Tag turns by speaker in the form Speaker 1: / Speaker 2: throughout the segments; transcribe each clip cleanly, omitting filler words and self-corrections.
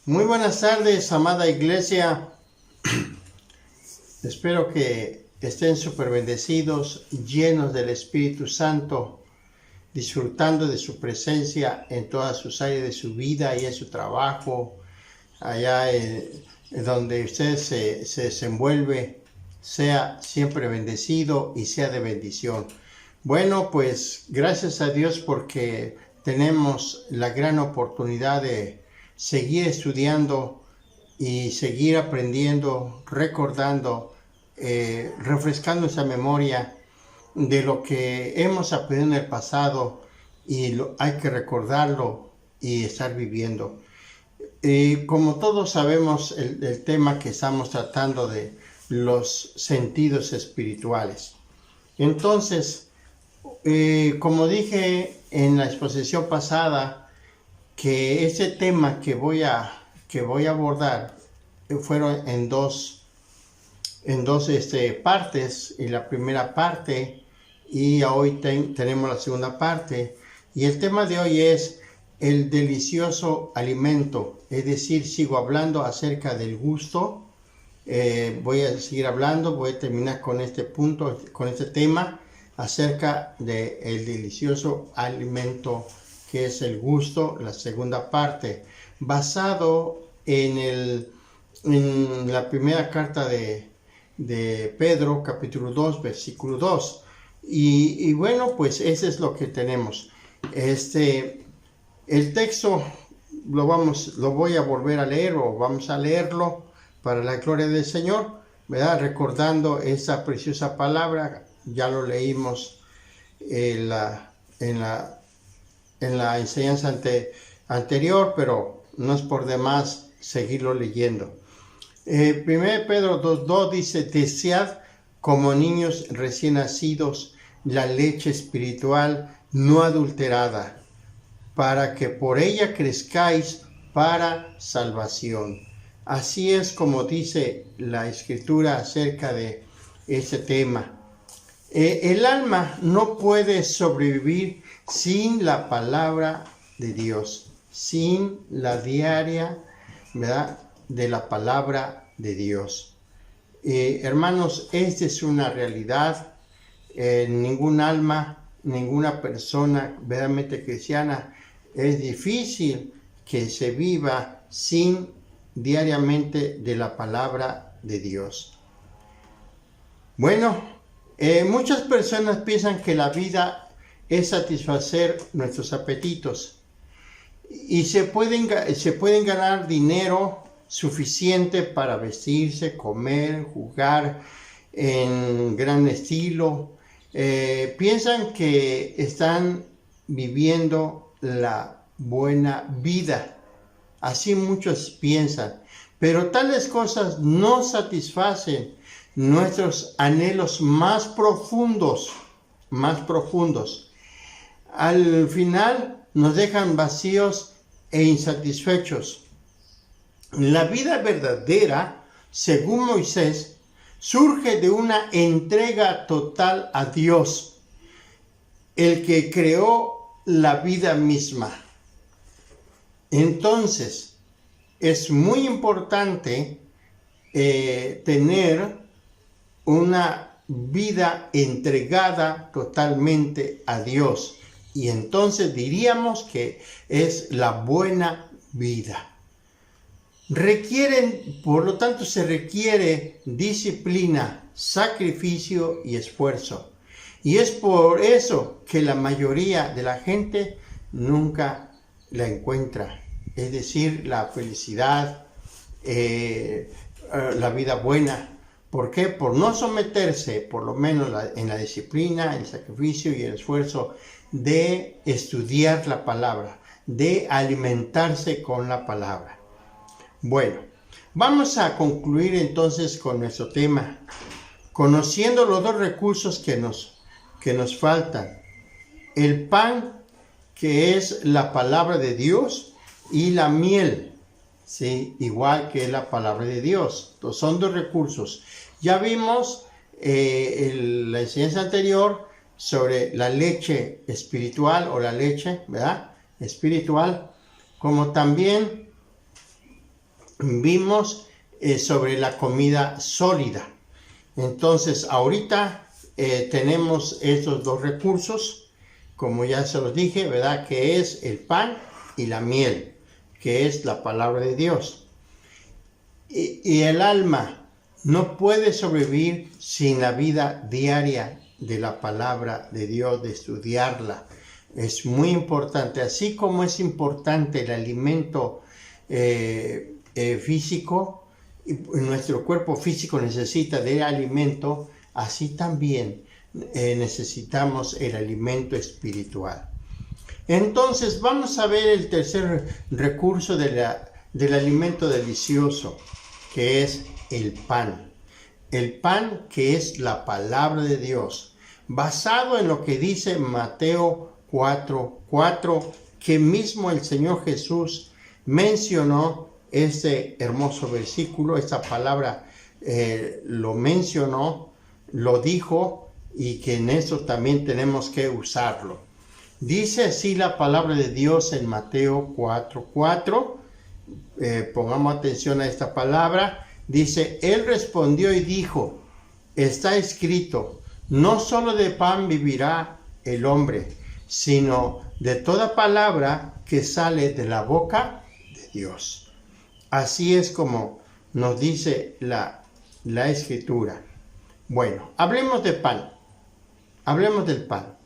Speaker 1: Muy buenas tardes, amada iglesia. Espero que estén súper bendecidos, llenos del Espíritu Santo, disfrutando de su presencia en todas sus áreas de su vida y en su trabajo, allá donde usted se desenvuelve, sea siempre bendecido y sea de bendición. Bueno, pues gracias a Dios porque tenemos la gran oportunidad de seguir estudiando y seguir aprendiendo, recordando, refrescando esa memoria de lo que hemos aprendido en el pasado y hay que recordarlo y estar viviendo. Como todos sabemos, el tema que estamos tratando de los sentidos espirituales. Entonces, como dije en la exposición pasada, que ese tema que voy a abordar fueron en dos partes, y la primera parte, y hoy tenemos la segunda parte, y el tema de hoy es el delicioso alimento, es decir, sigo hablando acerca del gusto. Voy a seguir hablando, voy a terminar con este punto, con este tema acerca del delicioso alimento que es el gusto, la segunda parte, basado en la primera carta de Pedro, capítulo 2, versículo 2. Y bueno, pues ese es lo que tenemos. El texto lo voy a volver a leer, o vamos a leerlo para la gloria del Señor, ¿verdad? Recordando esa preciosa palabra. Ya lo leímos en la enseñanza anterior, pero no es por demás seguirlo leyendo. 1 Pedro 2:2 dice: desead como niños recién nacidos la leche espiritual no adulterada, para que por ella crezcáis para salvación. Así es como dice la Escritura acerca de este tema. El alma no puede sobrevivir sin la palabra de Dios, sin la diaria, ¿verdad?, de la palabra de Dios. Hermanos, esta es una realidad. Ningún alma, ninguna persona verdaderamente cristiana, es difícil que se viva sin diariamente de la palabra de Dios. Bueno, muchas personas piensan que la vida es satisfacer nuestros apetitos y se pueden ganar dinero suficiente para vestirse, comer, jugar en gran estilo. Piensan que están viviendo la buena vida. Así muchos piensan, pero tales cosas no satisfacen nuestros anhelos más profundos. Al final nos dejan vacíos e insatisfechos. La vida verdadera, según Moisés, surge de una entrega total a Dios, el que creó la vida misma. Entonces, es muy importante tener una vida entregada totalmente a Dios. Y entonces diríamos que es la buena vida. Por lo tanto, se requiere disciplina, sacrificio y esfuerzo. Y es por eso que la mayoría de la gente nunca la encuentra. Es decir, la felicidad, la vida buena. ¿Por qué? Por no someterse, por lo menos en la disciplina, el sacrificio y el esfuerzo de estudiar la palabra, de alimentarse con la palabra. Bueno, vamos a concluir entonces con nuestro tema, conociendo los dos recursos que nos faltan. El pan, que es la palabra de Dios, y la miel, ¿sí?, igual que la palabra de Dios. Entonces, son dos recursos. Ya vimos la enseñanza anterior sobre la leche espiritual, o la leche, ¿verdad?, espiritual, como también vimos sobre la comida sólida. Entonces, ahorita tenemos estos dos recursos, como ya se los dije, ¿verdad? Que es el pan y la miel, que es la palabra de Dios. Y el alma no puede sobrevivir sin la vida diaria de la palabra de Dios, de estudiarla. Es muy importante, así como es importante el alimento físico, nuestro cuerpo físico necesita de alimento, así también necesitamos el alimento espiritual. Entonces vamos a ver el tercer recurso del alimento delicioso, que es el pan. El pan, que es la palabra de Dios, basado en lo que dice Mateo 4:4, que mismo el Señor Jesús mencionó este hermoso versículo, esta palabra lo mencionó, lo dijo, y que en eso también tenemos que usarlo. Dice así la palabra de Dios en Mateo 4:4. Pongamos atención a esta palabra. Dice, Él respondió y dijo, está escrito, no solo de pan vivirá el hombre, sino de toda palabra que sale de la boca de Dios. Así es como nos dice la Escritura. Bueno, hablemos de pan. Hablemos del pan.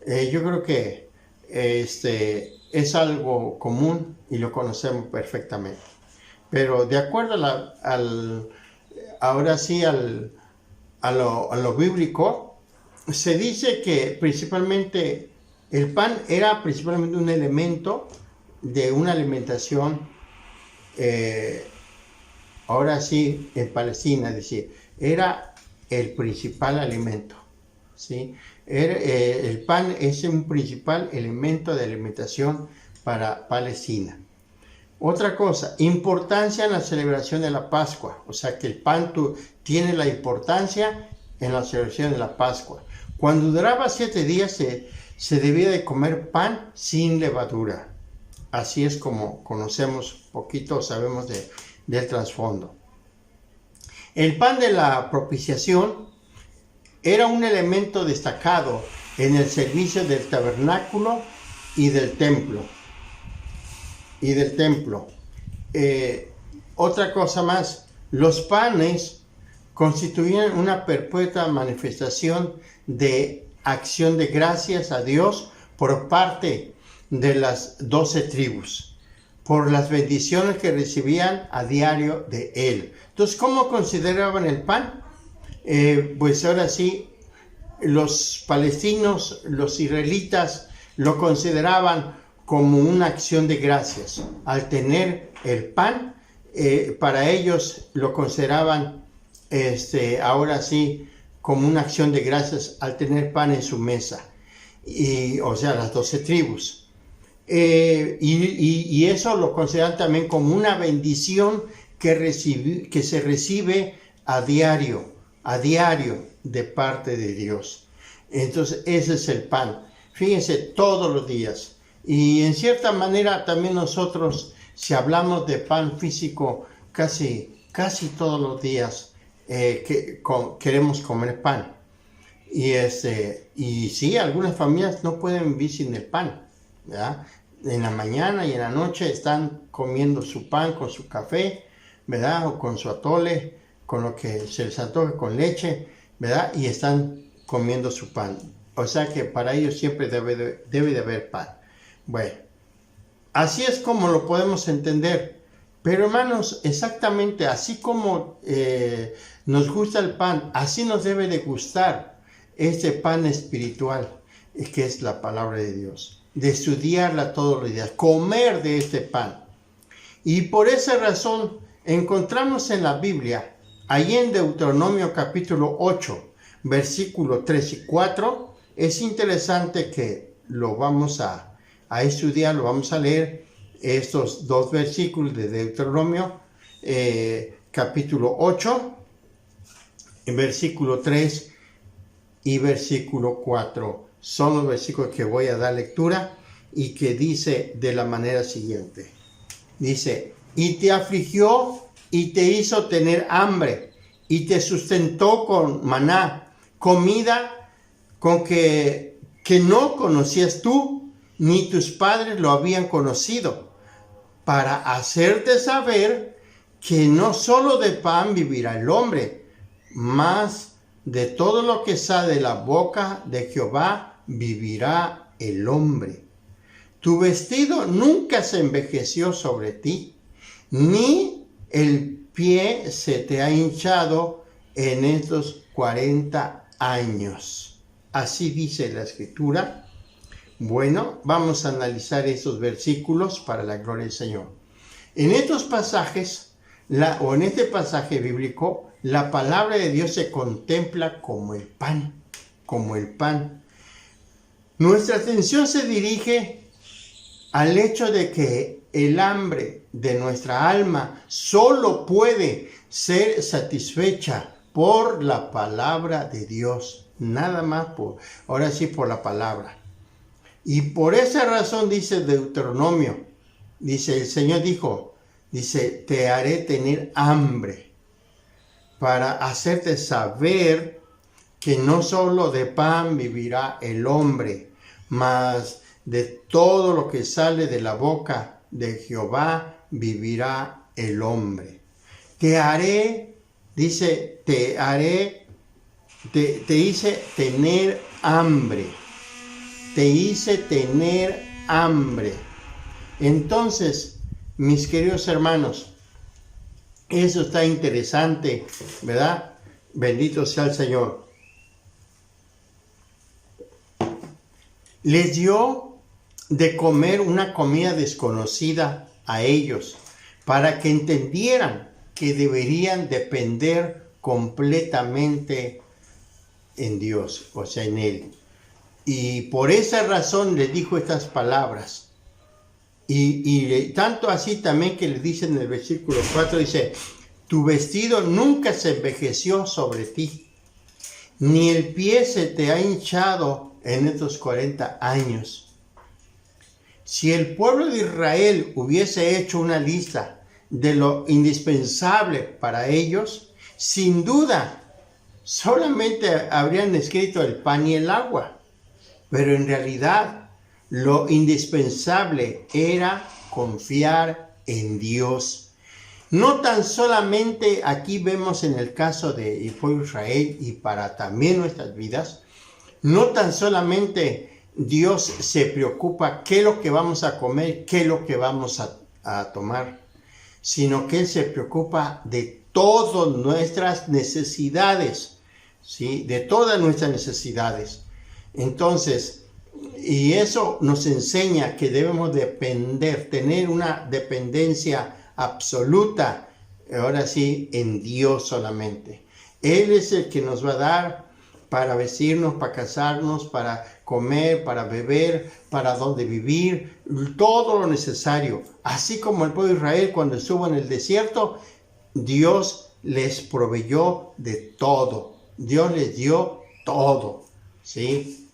Speaker 1: Yo creo que es algo común y lo conocemos perfectamente. Pero de acuerdo a lo bíblico, se dice que principalmente el pan era principalmente un elemento de una alimentación, ahora sí, en Palestina, es decir, era el principal alimento, ¿sí? El pan es un principal elemento de alimentación para Palestina. Otra cosa, importancia en la celebración de la Pascua. O sea que el pan tiene la importancia en la celebración de la Pascua. Cuando duraba 7 días se debía de comer pan sin levadura. Así es como conocemos poquito, sabemos del trasfondo. El pan de la propiciación era un elemento destacado en el servicio del tabernáculo y del templo. Otra cosa más, los panes constituían una perpetua manifestación de acción de gracias a Dios por parte de las 12 tribus, por las bendiciones que recibían a diario de Él. Entonces, ¿cómo consideraban el pan? Pues ahora sí, los palestinos, los israelitas, lo consideraban como una acción de gracias. Al tener el pan, para ellos lo consideraban ahora sí como una acción de gracias al tener pan en su mesa. O sea, las 12 tribus. Y eso lo consideran también como una bendición que se recibe a diario de parte de Dios. Entonces, ese es el pan. Fíjense, todos los días. Y en cierta manera también nosotros, si hablamos de pan físico, casi todos los días queremos comer pan. Y sí, algunas familias no pueden vivir sin el pan, ¿verdad? En la mañana y en la noche están comiendo su pan con su café, ¿verdad? O con su atole, con lo que se les antoje, con leche, ¿verdad? Y están comiendo su pan. O sea que para ellos siempre debe de haber pan. Bueno, así es como lo podemos entender. Pero hermanos, exactamente así como nos gusta el pan, así nos debe de gustar este pan espiritual, que es la palabra de Dios. De estudiarla todos los días, comer de este pan. Y por esa razón encontramos en la Biblia, allí en Deuteronomio capítulo 8, versículo 3 y 4, es interesante que lo vamos a estudiar, lo vamos a leer, estos dos versículos de Deuteronomio, capítulo 8, versículo 3 y versículo 4. Son los versículos que voy a dar lectura y que dice de la manera siguiente. Dice, y te afligió y te hizo tener hambre y te sustentó con maná, comida con que no conocías tú, ni tus padres lo habían conocido, para hacerte saber que no solo de pan vivirá el hombre, mas de todo lo que sale de la boca de Jehová vivirá el hombre. Tu vestido nunca se envejeció sobre ti, ni el pie se te ha hinchado en estos 40 años. Así dice la Escritura. Bueno, vamos a analizar esos versículos para la gloria del Señor. En estos pasajes, en este pasaje bíblico, la palabra de Dios se contempla como el pan, Nuestra atención se dirige al hecho de que el hambre de nuestra alma solo puede ser satisfecha por la palabra de Dios, nada más por la palabra. Y por esa razón dice Deuteronomio, el Señor dijo, te haré tener hambre para hacerte saber que no solo de pan vivirá el hombre, mas de todo lo que sale de la boca de Jehová vivirá el hombre. Te hice tener hambre. Te hice tener hambre. Entonces, mis queridos hermanos, eso está interesante, ¿verdad? Bendito sea el Señor. Les dio de comer una comida desconocida a ellos, para que entendieran que deberían depender completamente en Dios, o sea, en Él. Y por esa razón les dijo estas palabras. Y tanto así también que le dice en el versículo 4, dice, tu vestido nunca se envejeció sobre ti, ni el pie se te ha hinchado en estos 40 años. Si el pueblo de Israel hubiese hecho una lista de lo indispensable para ellos, sin duda, solamente habrían escrito el pan y el agua. Pero en realidad, lo indispensable era confiar en Dios. No tan solamente aquí vemos en el caso del pueblo de Israel y para también nuestras vidas, no tan solamente Dios se preocupa qué es lo que vamos a comer, qué es lo que vamos a tomar, sino que Él se preocupa de todas nuestras necesidades, ¿sí? De todas nuestras necesidades. Entonces, y eso nos enseña que debemos depender, tener una dependencia absoluta, ahora sí, en Dios solamente. Él es el que nos va a dar para vestirnos, para casarnos, para comer, para beber, para donde vivir, todo lo necesario. Así como el pueblo de Israel cuando estuvo en el desierto, Dios les proveyó de todo. Dios les dio todo, ¿sí?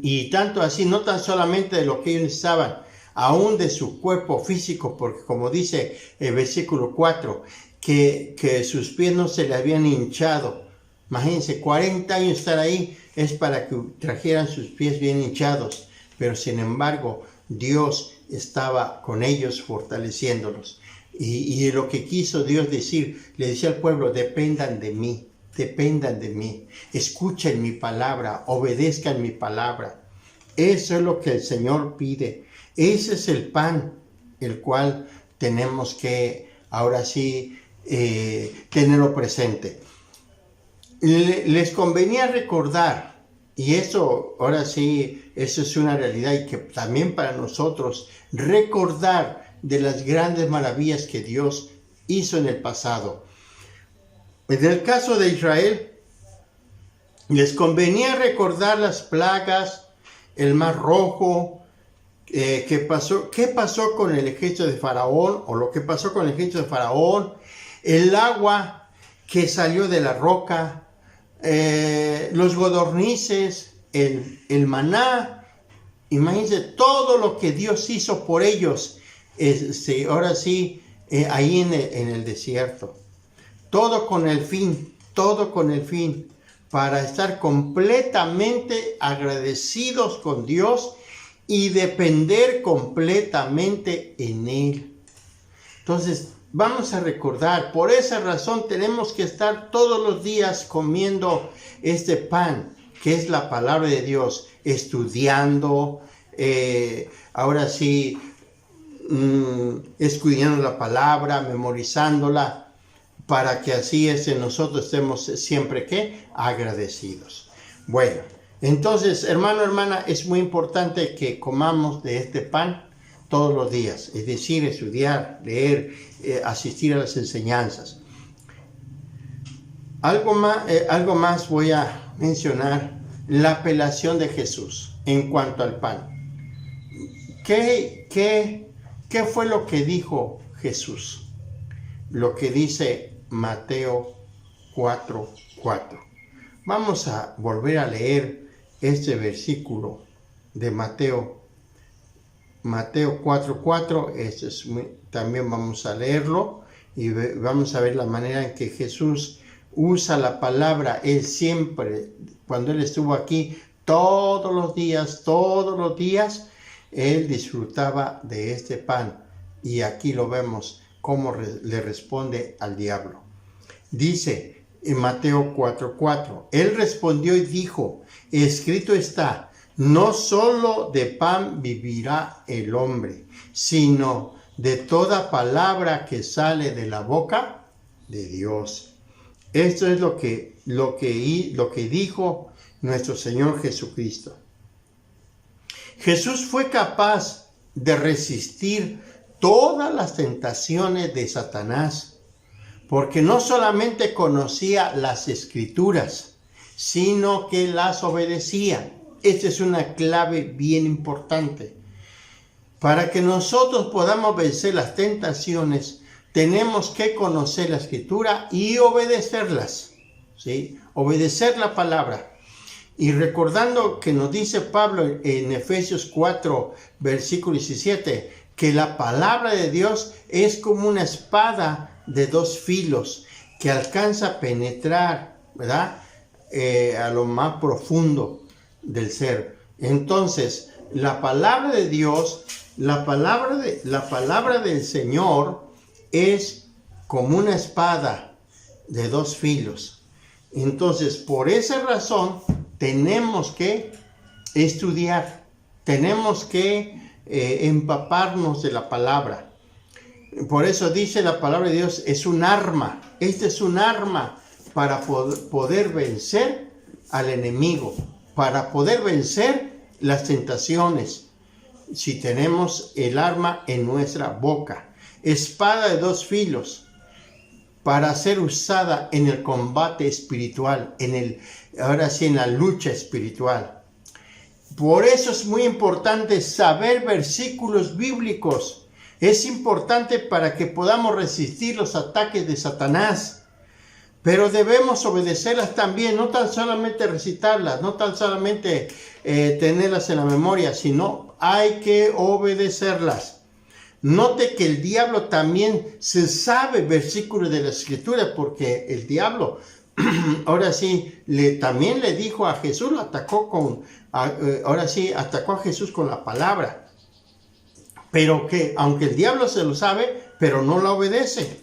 Speaker 1: Y tanto así, no tan solamente de lo que ellos necesitaban, aún de su cuerpo físico, porque como dice el versículo 4, que sus pies no se le habían hinchado. Imagínense, 40 años estar ahí es para que trajeran sus pies bien hinchados, pero sin embargo, Dios estaba con ellos fortaleciéndolos. Y lo que quiso Dios decir, le decía al pueblo, dependan de mí. Dependan de mí, escuchen mi palabra, obedezcan mi palabra. Eso es lo que el Señor pide. Ese es el pan, el cual tenemos que ahora sí tenerlo presente. Les convenía recordar, y eso ahora sí, eso es una realidad y que también para nosotros, recordar de las grandes maravillas que Dios hizo en el pasado. En el caso de Israel, les convenía recordar las plagas, el mar rojo, qué pasó con el ejército de Faraón, o lo que pasó con el ejército de Faraón, el agua que salió de la roca, los codornices, el maná. Imagínense todo lo que Dios hizo por ellos ahora sí, ahí en el desierto. Todo con el fin, para estar completamente agradecidos con Dios y depender completamente en Él. Entonces, vamos a recordar, por esa razón tenemos que estar todos los días comiendo este pan, que es la palabra de Dios, estudiando, ahora sí, escudriñando la palabra, memorizándola, para que así nosotros estemos siempre ¿qué? Agradecidos. Bueno, entonces, hermano, hermana, es muy importante que comamos de este pan todos los días, es decir, estudiar, leer, asistir a las enseñanzas. Algo más voy a mencionar, la apelación de Jesús en cuanto al pan. ¿Qué fue lo que dijo Jesús? Lo que dice Mateo 4:4. Vamos a volver a leer este versículo de Mateo 4:4. También vamos a leerlo y vamos a ver la manera en que Jesús usa la palabra. Él siempre, cuando Él estuvo aquí, todos los días, Él disfrutaba de este pan. Y aquí lo vemos cómo le responde al diablo. Dice en Mateo 4:4, Él respondió y dijo, escrito está, no solo de pan vivirá el hombre, sino de toda palabra que sale de la boca de Dios. Esto es lo que dijo nuestro Señor Jesucristo. Jesús fue capaz de resistir todas las tentaciones de Satanás, porque no solamente conocía las Escrituras, sino que las obedecía. Esta es una clave bien importante. Para que nosotros podamos vencer las tentaciones, tenemos que conocer la Escritura y obedecerlas, ¿sí? Obedecer la palabra. Y recordando que nos dice Pablo en Efesios 4, versículo 17, que la palabra de Dios es como una espada de dos filos que alcanza a penetrar, ¿verdad? A lo más profundo del ser. Entonces, la palabra de Dios, la palabra del Señor es como una espada de dos filos. Entonces, por esa razón, tenemos que estudiar, tenemos que empaparnos de la palabra. Por eso dice la palabra de Dios, es un arma. Este es un arma para poder vencer al enemigo, para poder vencer las tentaciones. Si tenemos el arma en nuestra boca, espada de dos filos, para ser usada en el combate espiritual, ahora sí en la lucha espiritual. Por eso es muy importante saber versículos bíblicos. Es importante para que podamos resistir los ataques de Satanás. Pero debemos obedecerlas también, no tan solamente recitarlas, no tan solamente tenerlas en la memoria, sino hay que obedecerlas. Note que el diablo también se sabe versículos de la Escritura, porque el diablo, ahora sí, también le dijo a Jesús, lo atacó atacó a Jesús con la palabra. Pero que, aunque el diablo se lo sabe, pero no la obedece.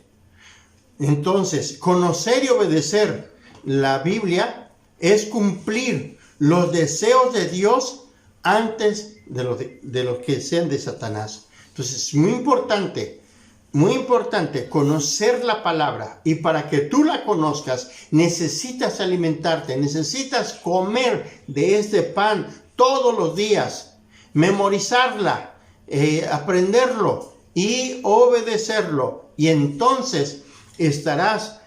Speaker 1: Entonces, conocer y obedecer la Biblia es cumplir los deseos de Dios antes de los que sean de Satanás. Entonces, es muy importante conocer la palabra. Y para que tú la conozcas, necesitas alimentarte, necesitas comer de este pan todos los días, memorizarla, aprenderlo y obedecerlo. Y entonces estarás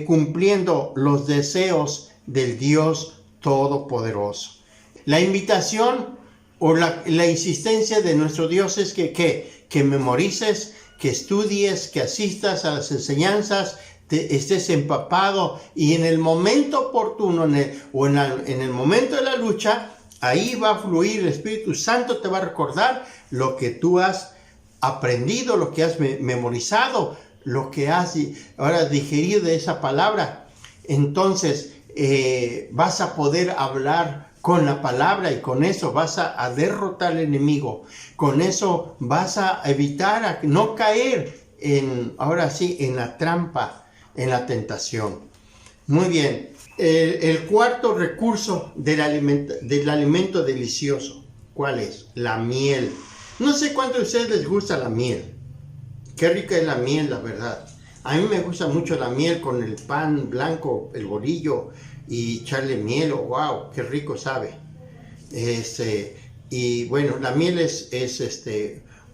Speaker 1: cumpliendo los deseos del Dios Todopoderoso. La invitación o la insistencia de nuestro Dios es que memorices, que estudies, que asistas a las enseñanzas, estés empapado y en el momento oportuno en el momento de la lucha, ahí va a fluir el Espíritu Santo, te va a recordar lo que tú has aprendido, lo que has memorizado, lo que has ahora digerido de esa palabra, entonces vas a poder hablar con la palabra y con eso vas a derrotar al enemigo. Con eso vas a evitar no caer ahora sí, en la trampa, en la tentación. Muy bien. El cuarto recurso del alimento delicioso, ¿cuál es? La miel. No sé cuánto a ustedes les gusta la miel. Qué rica es la miel, la verdad. A mí me gusta mucho la miel con el pan blanco, el bolillo, y echarle miel. Oh, wow, qué rico sabe. Y bueno, la miel es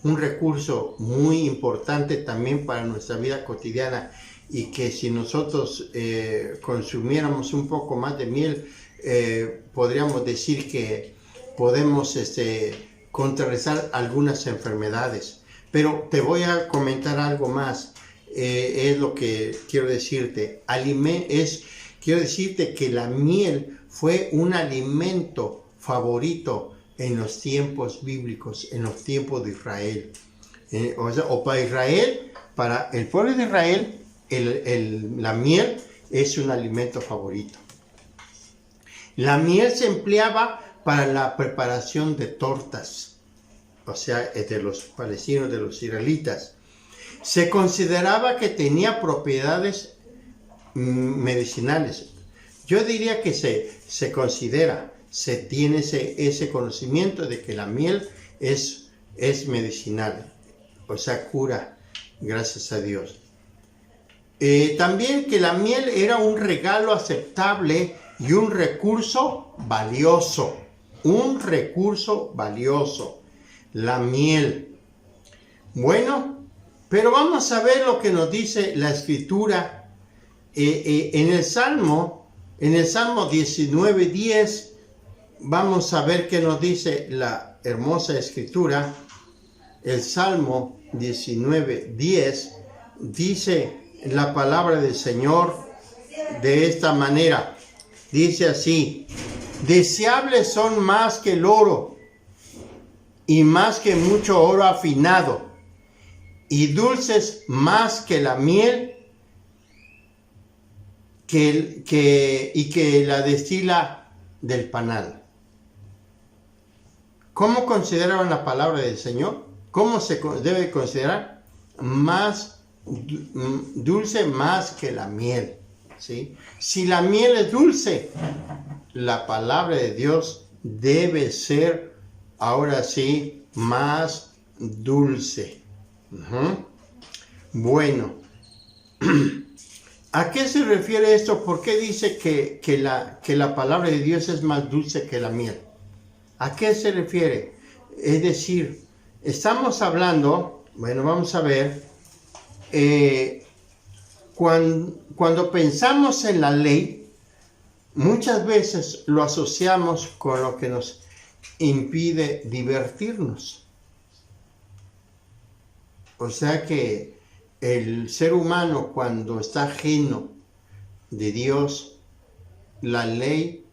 Speaker 1: un recurso muy importante también para nuestra vida cotidiana, y que si nosotros consumiéramos un poco más de miel, podríamos decir que podemos contrarrestar algunas enfermedades. Pero te voy a comentar algo más, es lo que quiero decirte. Quiero decirte que la miel fue un alimento favorito en los tiempos bíblicos, en los tiempos de Israel. Para Israel, para el pueblo de Israel, la miel es un alimento favorito. La miel se empleaba para la preparación de tortas, o sea, de los palestinos, de los israelitas. Se consideraba que tenía propiedades medicinales. Yo diría que se considera, se tiene ese conocimiento de que la miel es medicinal, o sea, cura, gracias a Dios. También que la miel era un regalo aceptable y un recurso valioso. Un recurso valioso. La miel. Bueno, pero vamos a ver lo que nos dice la Escritura. En el Salmo 19:10, vamos a ver qué nos dice la hermosa Escritura. El Salmo 19:10 dice la palabra del Señor de esta manera. Dice así: deseables son más que el oro, y más que mucho oro afinado, y dulces más que la miel, y que la destila del panal. ¿Cómo consideraban la palabra del Señor? ¿Cómo se debe considerar? Más dulce más que la miel, ¿sí? Si la miel es dulce, la palabra de Dios debe ser, ahora sí, más dulce. Bueno, ¿a qué se refiere esto? ¿Por qué dice que la palabra de Dios es más dulce que la miel? ¿A qué se refiere? Es decir, estamos hablando, bueno, vamos a ver, cuando pensamos en la ley, muchas veces lo asociamos con lo que nos impide divertirnos. O sea que el ser humano, cuando está ajeno de Dios, la ley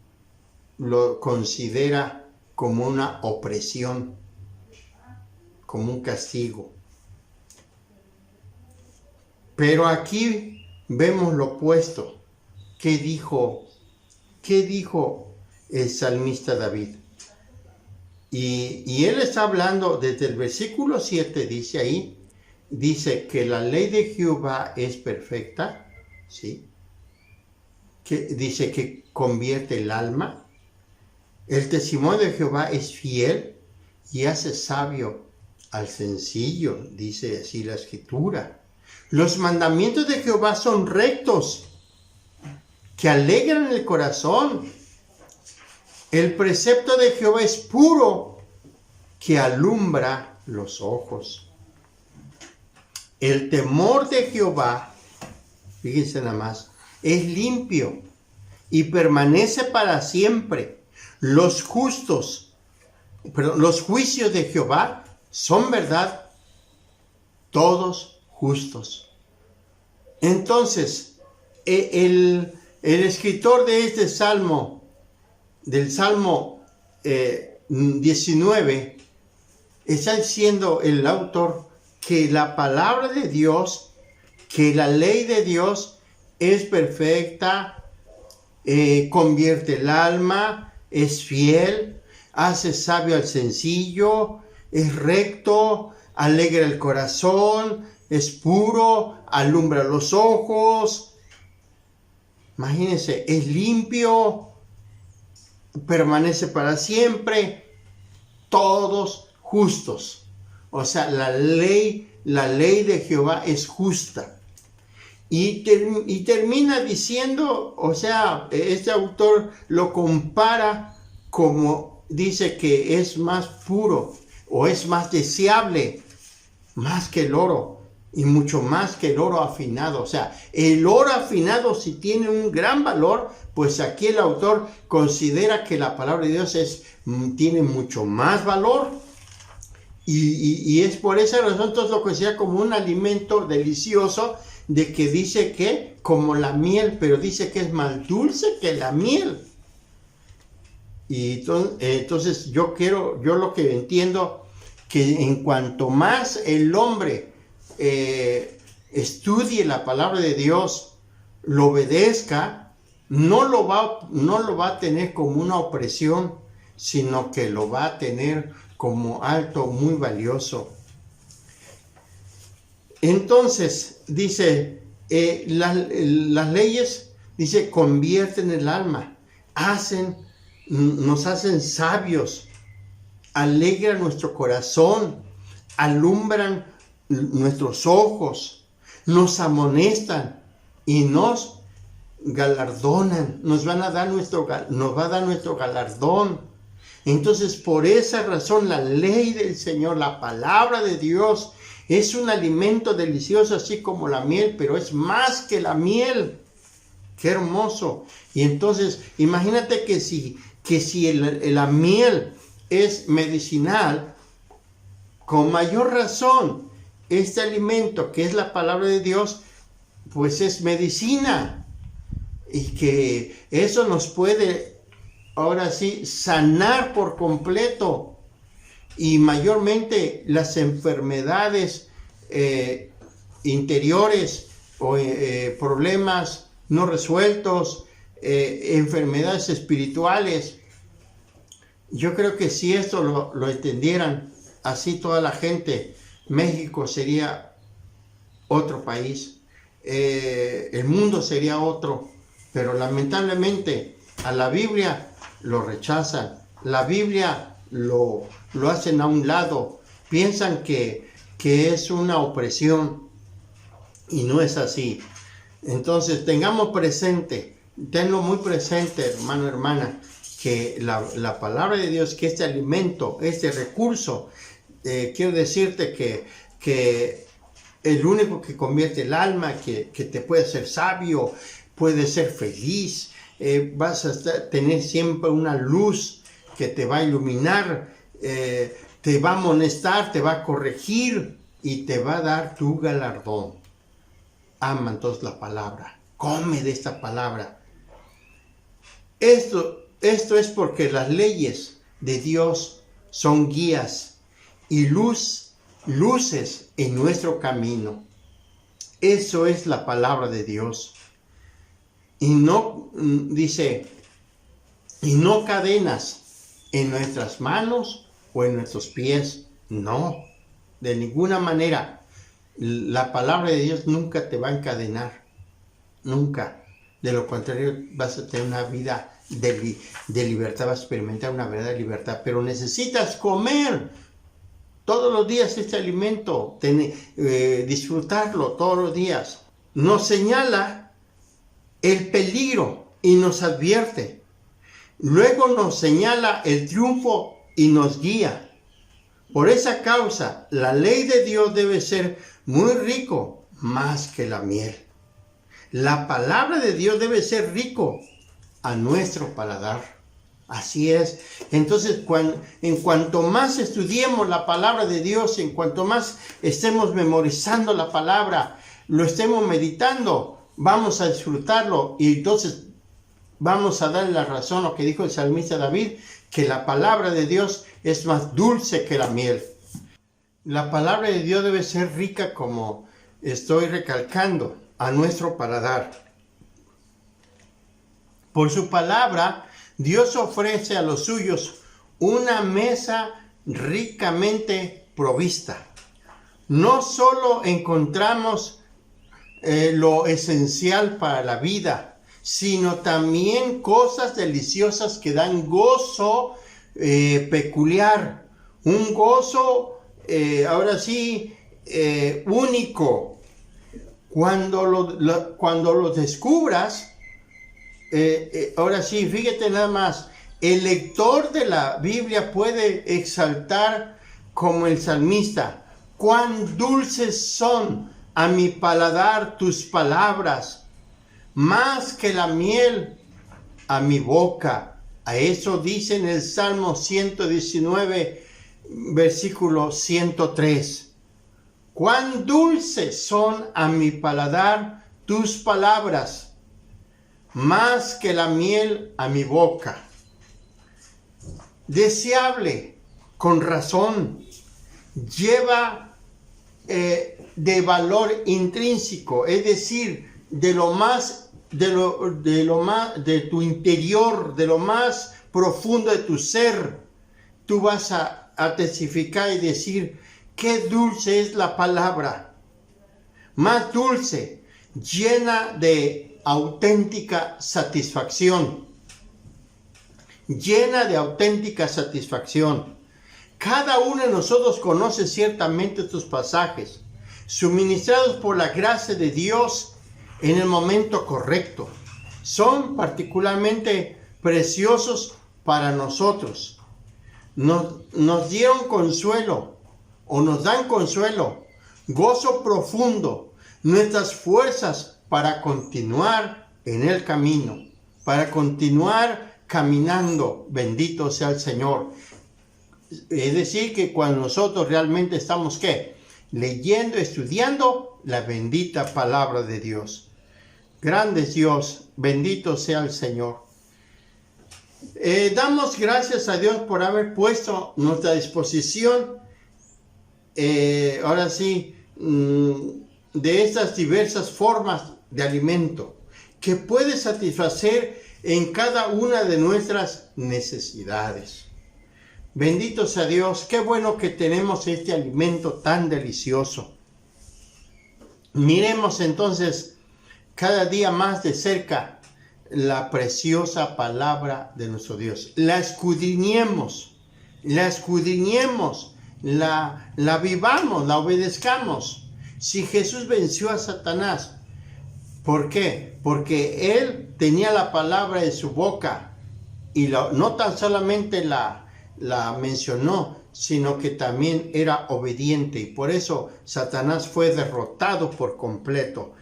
Speaker 1: lo considera como una opresión, como un castigo. Pero aquí vemos lo opuesto. ¿Qué dijo el salmista David? Y él está hablando desde el versículo 7, dice que la ley de Jehová es perfecta, ¿sí? Dice que convierte el alma. El testimonio de Jehová es fiel y hace sabio al sencillo, dice así la Escritura. Los mandamientos de Jehová son rectos, que alegran el corazón. El precepto de Jehová es puro, que alumbra los ojos. El temor de Jehová, fíjense nada más, es limpio y permanece para siempre. Los juicios de Jehová son verdad, todos justos. Entonces, el escritor de este salmo, del Salmo 19, está diciendo el autor que la palabra de Dios, que la ley de Dios es perfecta, convierte el alma, es fiel, hace sabio al sencillo, es recto, alegra el corazón, es puro, alumbra los ojos. Imagínense, es limpio, permanece para siempre, todos justos. O sea, la ley de Jehová es justa. Y termina diciendo, o sea, este autor lo compara como dice que es más puro o es más deseable, más que el oro y mucho más que el oro afinado. O sea, el oro afinado si tiene un gran valor, pues aquí el autor considera que la palabra de Dios tiene mucho más valor. Y es por esa razón entonces lo considera como un alimento delicioso, de que dice que como la miel, pero dice que es más dulce que la miel. Y entonces yo lo que entiendo, que en cuanto más el hombre estudie la palabra de Dios, lo obedezca, no lo va a tener como una opresión, sino que lo va a tener como algo muy valioso. Entonces, dice, las leyes, dice, convierten el alma, nos hacen sabios, alegran nuestro corazón, alumbran nuestros ojos, nos amonestan y nos galardonan, nos va a dar nuestro galardón. Entonces, por esa razón, la ley del Señor, la palabra de Dios, es un alimento delicioso, así como la miel, pero es más que la miel. ¡Qué hermoso! Y entonces, imagínate que si la miel es medicinal, con mayor razón, este alimento que es la palabra de Dios, pues es medicina. Y que eso nos puede, ahora sí, sanar por completo. Y mayormente las enfermedades interiores o problemas no resueltos, enfermedades espirituales. Yo creo que si esto lo entendieran así toda la gente, México sería otro país, el mundo sería otro, pero lamentablemente a la Biblia lo rechazan, la Biblia lo hacen a un lado, piensan que es una opresión y no es así. Entonces tenlo muy presente, hermano, hermana, que la palabra de Dios, que este alimento, este recurso, quiero decirte que el único que convierte el alma, que te puede hacer sabio, puede ser feliz, vas a tener siempre una luz que te va a iluminar, te va a amonestar, te va a corregir y te va a dar tu galardón. Ama entonces la palabra, come de esta palabra. Esto es porque las leyes de Dios son guías y luces en nuestro camino. Eso es la palabra de Dios. Y no, dice, y no cadenas en nuestras manos o en nuestros pies. No, de ninguna manera. La palabra de Dios nunca te va a encadenar. Nunca. De lo contrario, vas a tener una vida de libertad, vas a experimentar una verdadera libertad. Pero necesitas comer todos los días este alimento, disfrutarlo todos los días. Nos señala el peligro y nos advierte. Luego nos señala el triunfo y nos guía. Por esa causa, la ley de Dios debe ser muy rico, más que la miel. La palabra de Dios debe ser rico a nuestro paladar. Así es. Entonces, en cuanto más estudiemos la palabra de Dios, en cuanto más estemos memorizando la palabra, lo estemos meditando, vamos a disfrutarlo y entonces vamos a darle la razón a lo que dijo el salmista David, que la palabra de Dios es más dulce que la miel. La palabra de Dios debe ser rica, como estoy recalcando, a nuestro paladar. Por su palabra, Dios ofrece a los suyos una mesa ricamente provista. No solo encontramos lo esencial para la vida, sino también cosas deliciosas que dan gozo peculiar, un gozo ahora sí único. Cuando lo descubras, ahora sí, fíjate nada más, el lector de la Biblia puede exaltar como el salmista: cuán dulces son a mi paladar tus palabras, más que la miel a mi boca. A eso dice en el Salmo 119, versículo 103. Cuán dulces son a mi paladar tus palabras, más que la miel a mi boca. Deseable, con razón, lleva de valor intrínseco, es decir, de lo más, de tu interior, de lo más profundo de tu ser, tú vas a testificar y decir: qué dulce es la palabra, más dulce, llena de auténtica satisfacción, llena de auténtica satisfacción. Cada uno de nosotros conoce ciertamente estos pasajes, suministrados por la gracia de Dios en el momento correcto. Son particularmente preciosos para nosotros. Nos dieron consuelo, o nos dan consuelo, gozo profundo, nuestras fuerzas para continuar en el camino, para continuar caminando. Bendito sea el Señor. Es decir, que cuando nosotros realmente estamos, ¿qué? Leyendo, estudiando la bendita palabra de Dios. Grande es Dios, bendito sea el Señor. Damos gracias a Dios por haber puesto a nuestra disposición, ahora sí, de estas diversas formas de alimento que puede satisfacer en cada una de nuestras necesidades. Bendito sea Dios, qué bueno que tenemos este alimento tan delicioso. Miremos entonces cada día más de cerca la preciosa palabra de nuestro Dios. La escudriñemos, la vivamos, la obedezcamos. Si Jesús venció a Satanás, ¿por qué? Porque Él tenía la palabra en su boca y no tan solamente la mencionó, sino que también era obediente, y por eso Satanás fue derrotado por completo.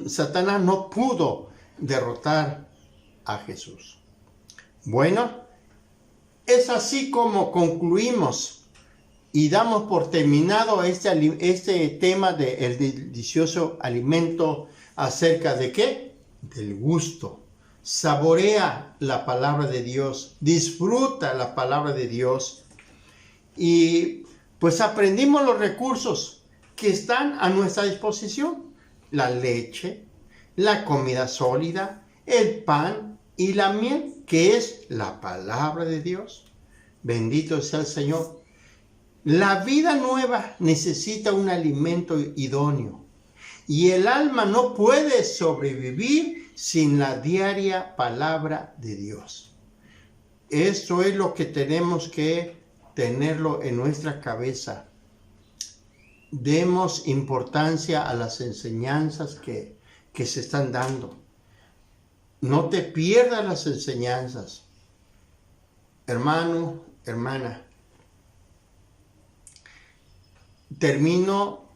Speaker 1: Satanás no pudo derrotar a Jesús. Bueno, es así como concluimos y damos por terminado este tema del delicioso alimento. ¿Acerca de qué? Del gusto. Saborea la palabra de Dios, disfruta la palabra de Dios, y pues aprendimos los recursos que están a nuestra disposición: la leche, la comida sólida, el pan y la miel, que es la palabra de Dios. Bendito sea el Señor. La vida nueva necesita un alimento idóneo, y el alma no puede sobrevivir sin la diaria palabra de Dios. Esto es lo que tenemos que tenerlo en nuestra cabeza. Demos importancia a las enseñanzas que se están dando. No te pierdas las enseñanzas. Hermano, hermana. Termino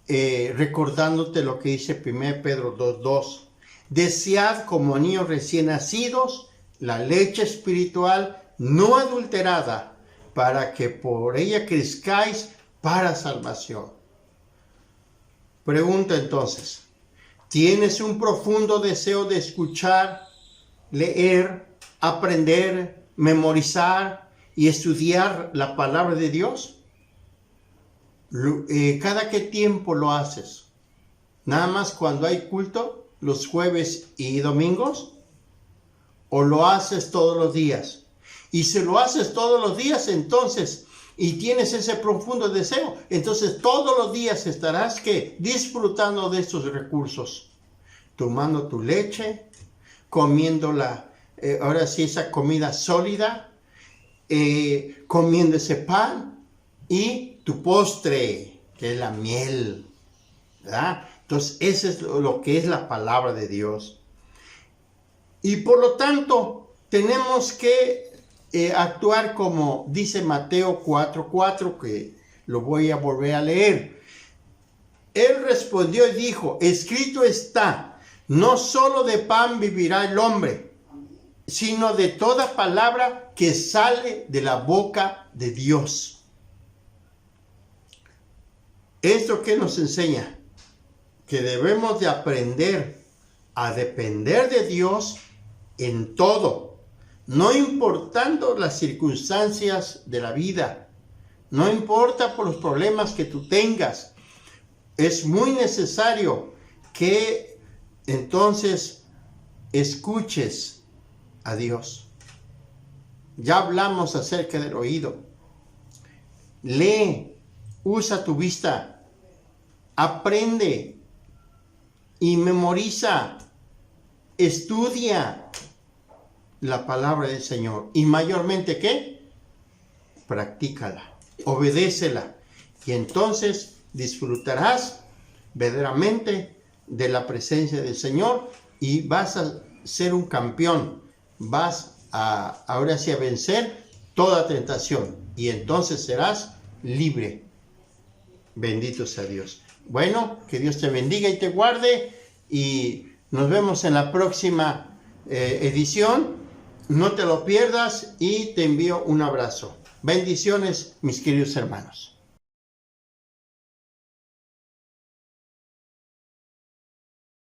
Speaker 1: recordándote lo que dice 1 Pedro 2:2. Desead como niños recién nacidos la leche espiritual no adulterada, para que por ella crezcáis para salvación. Pregunta entonces: ¿tienes un profundo deseo de escuchar, leer, aprender, memorizar y estudiar la palabra de Dios? ¿Cada qué tiempo lo haces? ¿Nada más cuando hay culto, los jueves y domingos? ¿O lo haces todos los días? Y si lo haces todos los días, entonces, y tienes ese profundo deseo, entonces todos los días estarás disfrutando de estos recursos, tomando tu leche, comiendo ahora sí, esa comida sólida, comiendo ese pan y tu postre, que es la miel, ¿verdad? Entonces, eso es lo que es la palabra de Dios. Y por lo tanto, tenemos que actuar como dice Mateo 4:4, que lo voy a volver a leer. Él respondió y dijo, escrito está, no solo de pan vivirá el hombre, sino de toda palabra que sale de la boca de Dios. ¿Esto qué nos enseña? Que debemos de aprender a depender de Dios en todo, no importando las circunstancias de la vida, no importa por los problemas que tú tengas. Es muy necesario que entonces escuches a Dios. Ya hablamos acerca del oído. Lee, usa tu vista, aprende y memoriza, estudia la palabra del Señor. Y mayormente, ¿qué? Practícala, obedécela. Y entonces disfrutarás verdaderamente de la presencia del Señor y vas a ser un campeón. Vas ahora sí a vencer toda tentación. Y entonces serás libre. Bendito sea Dios. Bueno, que Dios te bendiga y te guarde. Y nos vemos en la próxima edición. No te lo pierdas y te envío un abrazo. Bendiciones, mis queridos hermanos.